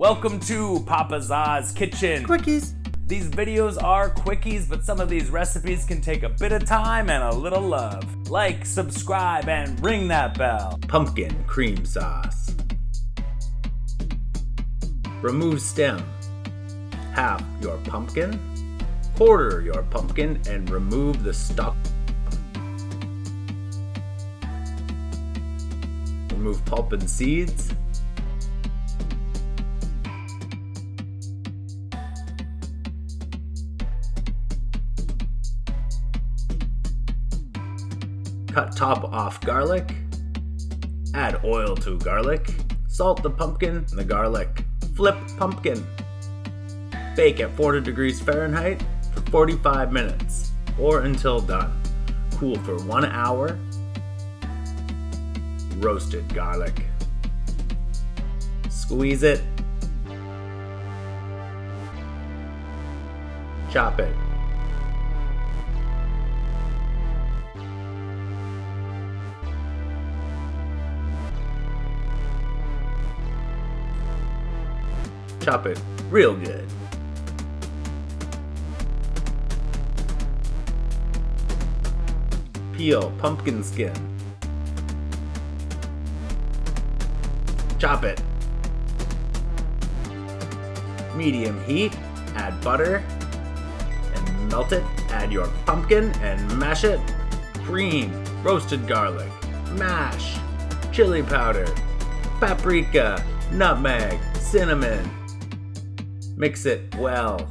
Welcome to Papa Za's Kitchen. Quickies. These videos are quickies, but some of these recipes can take a bit of time and a little love. Like, subscribe, and ring that bell. Pumpkin cream sauce. Remove stem. Half your pumpkin. Quarter your pumpkin and remove the stalk. Remove pulp and seeds. Cut top off garlic. Add oil to garlic. Salt the pumpkin and the garlic. Flip pumpkin. Bake at 40 degrees Fahrenheit for 45 minutes or until done. Cool for 1 hour. Roasted garlic. Squeeze it. Chop it. Chop it real good. Peel pumpkin skin. Chop it. Medium heat, add butter and melt it. Add your pumpkin and mash it. Cream, roasted garlic, mash, chili powder, paprika, nutmeg, cinnamon. Mix it well.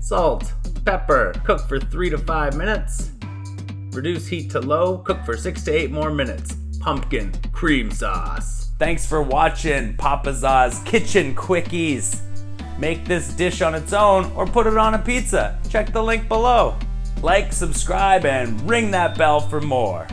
Salt, pepper, cook for 3 to 5 minutes. Reduce heat to low, cook for 6 to 8 more minutes. Pumpkin cream sauce. Thanks for watching Papa Za's Kitchen Quickies. Make this dish on its own or put it on a pizza. Check the link below. Like, subscribe, and ring that bell for more.